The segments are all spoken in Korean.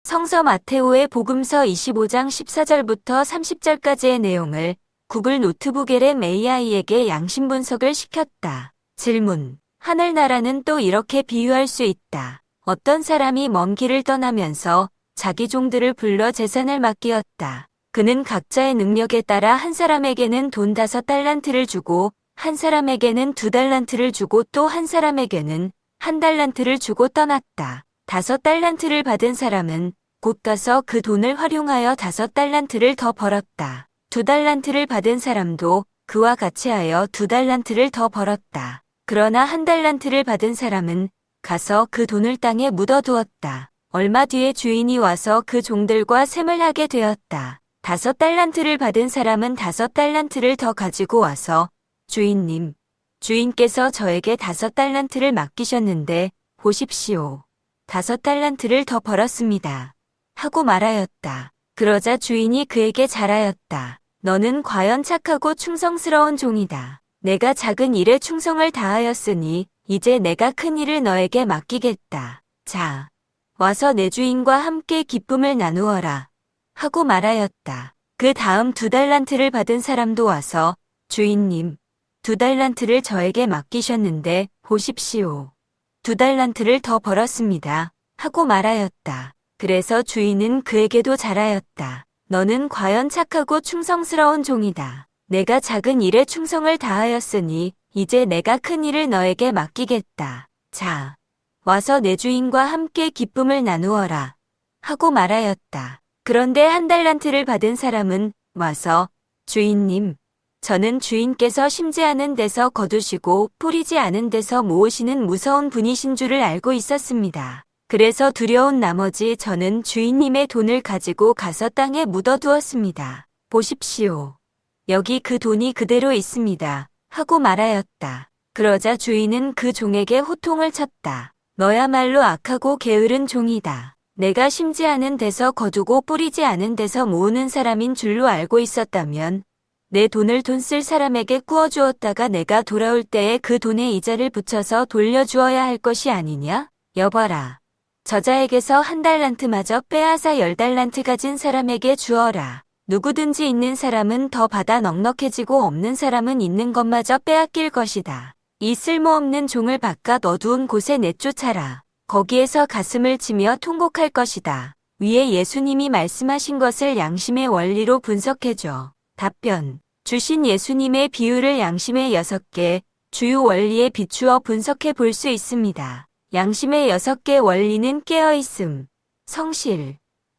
성서 마테오의 복음서 25장 14절부터 30절까지의 내용을 구글 노트북 LM AI에게 양심 분석을 시켰다. 질문. 하늘나라는 또 이렇게 비유할 수 있다. 어떤 사람이 먼 길을 떠나면서 자기 종들을 불러 재산을 맡기었다. 그는 각자의 능력에 따라 한 사람에게는 돈 5달란트를 주고 한 사람에게는 2달란트를 주고 또 한 사람에게는 1달란트를 주고 떠났다. 5달란트를 받은 사람은 곧 가서 그 돈을 활용하여 5달란트를 더 벌었다. 2달란트를 받은 사람도 그와 같이 하여 2달란트를 더 벌었다. 그러나 1달란트를 받은 사람은 가서 그 돈을 땅에 묻어두었다. 얼마 뒤에 주인이 와서 그 종들과 셈을 하게 되었다. 5달란트를 받은 사람은 5달란트를 더 가지고 와서 주인님, 주인께서 저에게 5달란트를 맡기셨는데 보십시오. 5달란트를 더 벌었습니다. 하고 말하였다. 그러자 주인이 그에게 잘하였다. 너는 과연 착하고 충성스러운 종이다. 내가 작은 일에 충성을 다하였으니 이제 내가 큰 일을 너에게 맡기겠다. 자, 와서 내 주인과 함께 기쁨을 나누어라. 하고 말하였다. 그 다음 2달란트를 받은 사람도 와서 주인님, 2달란트를 저에게 맡기셨는데 보십시오. 2달란트를 더 벌었습니다. 하고 말하였다. 그래서 주인은 그에게도 잘하였다. 너는 과연 착하고 충성스러운 종이다. 내가 작은 일에 충성을 다하였으니 이제 내가 큰 일을 너에게 맡기겠다. 자, 와서 내 주인과 함께 기쁨을 나누어라. 하고 말하였다. 그런데 1달란트를 받은 사람은 와서 주인님, 저는 주인께서 심지 않은 데서 거두시고 뿌리지 않은 데서 모으시는 무서운 분이신 줄을 알고 있었습니다. 그래서 두려운 나머지 저는 주인님의 돈을 가지고 가서 땅에 묻어두었습니다. 보십시오. 여기 그 돈이 그대로 있습니다. 하고 말하였다. 그러자 주인은 그 종에게 호통을 쳤다. 너야말로 악하고 게으른 종이다. 내가 심지 않은 데서 거두고 뿌리지 않은 데서 모으는 사람인 줄로 알고 있었다면 내 돈을 돈 쓸 사람에게 꾸어주었다가 내가 돌아올 때에 그 돈에 이자를 붙여서 돌려주어야 할 것이 아니냐? 여봐라. 저자에게서 1달란트마저 빼앗아 10달란트 가진 사람에게 주어라. 누구든지 있는 사람은 더 받아 넉넉해지고 없는 사람은 있는 것마저 빼앗길 것이다. 이 쓸모없는 종을 바깥 어두운 곳에 내쫓아라. 거기에서 가슴을 치며 통곡할 것이다. 위에 예수님이 말씀하신 것을 양심의 원리로 분석해줘. 답변. 주신 예수님의 비유를 양심의 6개 주요 원리에 비추어 분석해 볼 수 있습니다. 양심의 6개 원리는 깨어있음, 성실,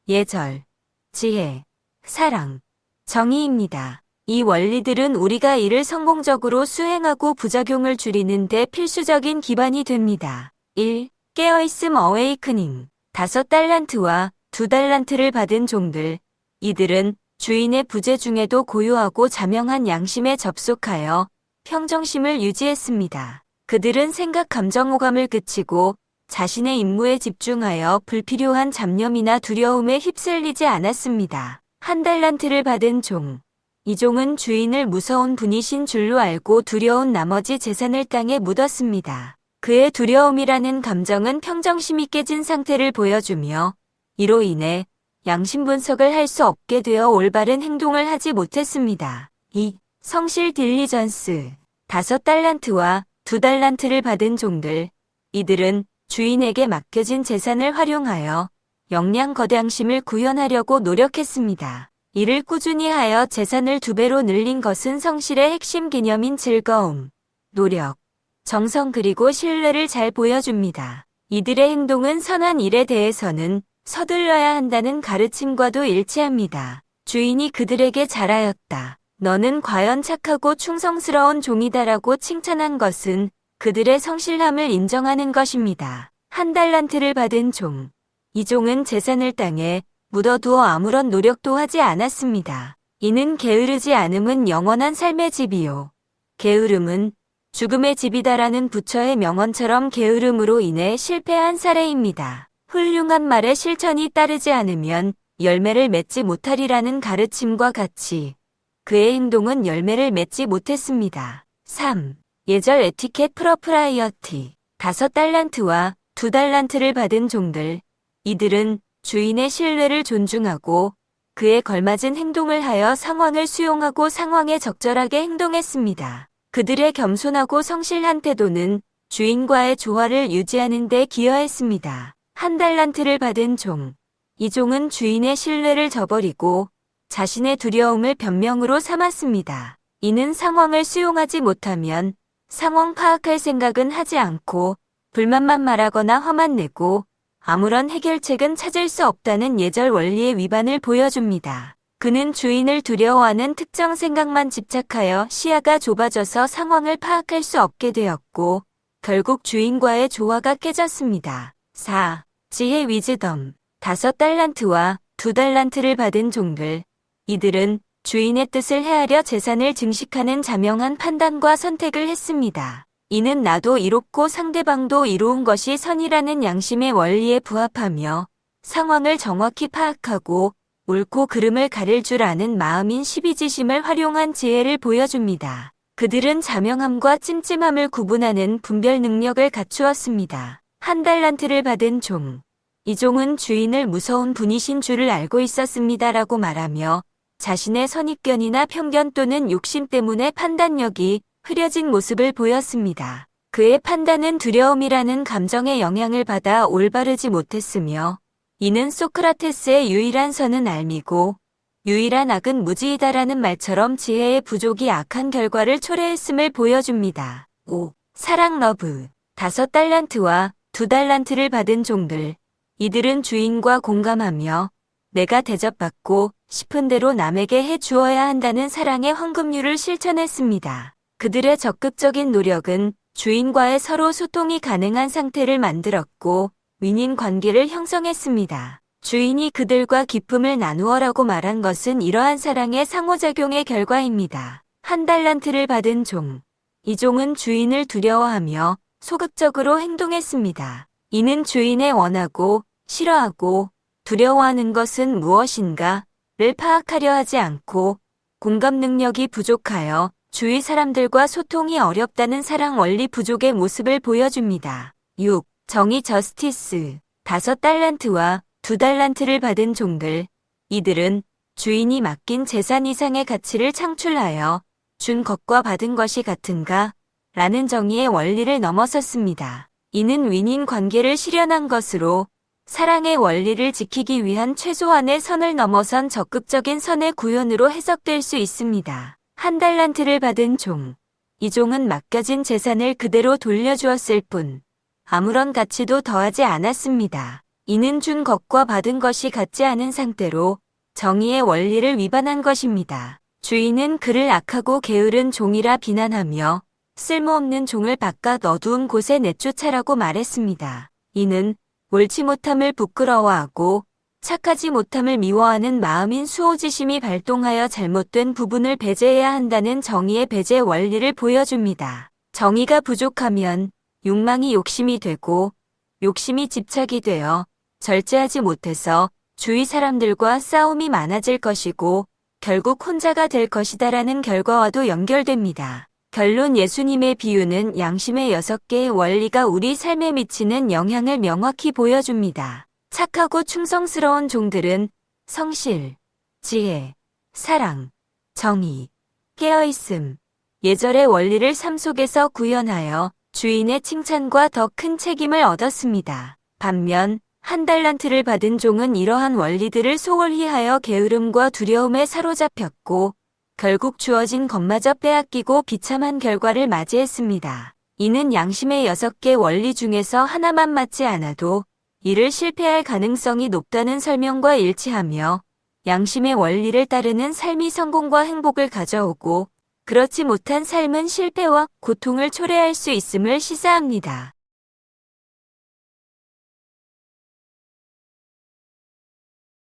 예절, 지혜, 사랑, 정의입니다. 이 원리들은 우리가 일을 성공적으로 수행하고 부작용을 줄이는 데 필수적인 기반이 됩니다. 1. 깨어있음 어웨이크닝. 5달란트와 2달란트를 받은 종들. 이들은 주인의 부재 중에도 고요하고 자명한 양심에 접속하여 평정심을 유지했습니다. 그들은 생각 감정 오감을 그치고 자신의 임무에 집중하여 불필요한 잡념이나 두려움에 휩쓸리지 않았습니다. 1달란트를 받은 종. 이 종은 주인을 무서운 분이신 줄로 알고 두려운 나머지 재산을 땅에 묻었습니다. 그의 두려움이라는 감정은 평정심이 깨진 상태를 보여주며 이로 인해 양심 분석을 할 수 없게 되어 올바른 행동을 하지 못했습니다. 2. 성실 딜리전스. 5달란트와 2달란트를 받은 종들. 이들은 주인에게 맡겨진 재산을 활용하여 역량 거량심을 구현하려고 노력했습니다. 이를 꾸준히 하여 재산을 2배로 늘린 것은 성실의 핵심 개념인 즐거움, 노력, 정성 그리고 신뢰를 잘 보여줍니다. 이들의 행동은 선한 일에 대해서는 서둘러야 한다는 가르침과도 일치합니다. 주인이 그들에게 잘하였다. 너는 과연 착하고 충성스러운 종이다라고 칭찬한 것은 그들의 성실함을 인정하는 것입니다. 1달란트를 받은 종. 이 종은 재산을 땅에 묻어두어 아무런 노력도 하지 않았습니다. 이는 게으르지 않음은 영원한 삶의 집이요. 게으름은 죽음의 집이다라는 부처의 명언처럼 게으름으로 인해 실패한 사례입니다. 훌륭한 말에 실천이 따르지 않으면 열매를 맺지 못하리라는 가르침과 같이 그의 행동은 열매를 맺지 못했습니다. 3. 예절 에티켓 프로프라이어티. 5달란트와 2달란트를 받은 종들. 이들은 주인의 신뢰를 존중하고 그에 걸맞은 행동을 하여 상황을 수용하고 상황에 적절하게 행동했습니다. 그들의 겸손하고 성실한 태도는 주인과의 조화를 유지하는 데 기여했습니다. 1달란트를 받은 종. 이 종은 주인의 신뢰를 저버리고 자신의 두려움을 변명으로 삼았습니다. 이는 상황을 수용하지 못하면 상황 파악할 생각은 하지 않고 불만만 말하거나 화만 내고 아무런 해결책은 찾을 수 없다는 예절 원리의 위반을 보여줍니다. 그는 주인을 두려워하는 특정 생각만 집착하여 시야가 좁아져서 상황을 파악할 수 없게 되었고 결국 주인과의 조화가 깨졌습니다. 4. 지혜 위즈덤. 5달란트와 2달란트를 받은 종들. 이들은 주인의 뜻을 헤아려 재산을 증식하는 자명한 판단과 선택을 했습니다. 이는 나도 이롭고 상대방도 이로운 것이 선이라는 양심의 원리에 부합하며 상황을 정확히 파악하고 옳고 그름을 가릴 줄 아는 마음인 시비지심을 활용한 지혜를 보여줍니다. 그들은 자명함과 찜찜함을 구분하는 분별 능력을 갖추었습니다. 1달란트를 받은 종. 이 종은 주인을 무서운 분이신 줄을 알고 있었습니다라고 말하며 자신의 선입견이나 편견 또는 욕심 때문에 판단력이 흐려진 모습을 보였습니다. 그의 판단은 두려움이라는 감정의 영향을 받아 올바르지 못했으며 이는 소크라테스의 유일한 선은 알미고 유일한 악은 무지이다라는 말처럼 지혜의 부족이 악한 결과를 초래했음을 보여줍니다. 5. 사랑 러브. 5달란트와 2달란트를 받은 종들. 이들은 주인과 공감하며 내가 대접받고 싶은 대로 남에게 해 주어야 한다는 사랑의 황금률을 실천했습니다. 그들의 적극적인 노력은 주인과의 서로 소통이 가능한 상태를 만들었고 윈윈 관계를 형성했습니다. 주인이 그들과 기쁨을 나누어라고 말한 것은 이러한 사랑의 상호작용의 결과입니다. 1달란트를 받은 종. 이 종은 주인을 두려워하며 소극적으로 행동했습니다. 이는 주인의 원하고 싫어하고 두려워하는 것은 무엇인가를 파악하려 하지 않고 공감 능력이 부족하여 주위 사람들과 소통이 어렵다는 사랑 원리 부족의 모습을 보여줍니다. 6. 정의 저스티스. 5달란트와 2달란트를 받은 종들. 이들은 주인이 맡긴 재산 이상의 가치를 창출하여 준 것과 받은 것이 같은가? 라는 정의의 원리를 넘어섰습니다. 이는 윈윈 관계를 실현한 것으로 사랑의 원리를 지키기 위한 최소한의 선을 넘어선 적극적인 선의 구현으로 해석될 수 있습니다. 1달란트를 받은 종. 이 종은 맡겨진 재산을 그대로 돌려주었을 뿐 아무런 가치도 더하지 않았습니다. 이는 준 것과 받은 것이 같지 않은 상태로 정의의 원리를 위반한 것입니다. 주인은 그를 악하고 게으른 종이라 비난하며 쓸모없는 종을 바깥 어두운 곳에 내쫓아라고 말했습니다. 이는 옳지 못함을 부끄러워하고 착하지 못함을 미워하는 마음인 수호지심이 발동하여 잘못된 부분을 배제해야 한다는 정의의 배제 원리를 보여줍니다. 정의가 부족하면 욕망이 욕심이 되고 욕심이 집착이 되어 절제하지 못해서 주위 사람들과 싸움이 많아질 것이고 결국 혼자가 될 것이다라는 결과와도 연결됩니다. 결론. 예수님의 비유는 양심의 6개의 원리가 우리 삶에 미치는 영향을 명확히 보여줍니다. 착하고 충성스러운 종들은 성실, 지혜, 사랑, 정의, 깨어있음, 예절의 원리를 삶 속에서 구현하여 주인의 칭찬과 더 큰 책임을 얻었습니다. 반면 1달란트를 받은 종은 이러한 원리들을 소홀히 하여 게으름과 두려움에 사로잡혔고 결국 주어진 것마저 빼앗기고 비참한 결과를 맞이했습니다. 이는 양심의 6개 원리 중에서 하나만 맞지 않아도 이를 실패할 가능성이 높다는 설명과 일치하며 양심의 원리를 따르는 삶이 성공과 행복을 가져오고 그렇지 못한 삶은 실패와 고통을 초래할 수 있음을 시사합니다.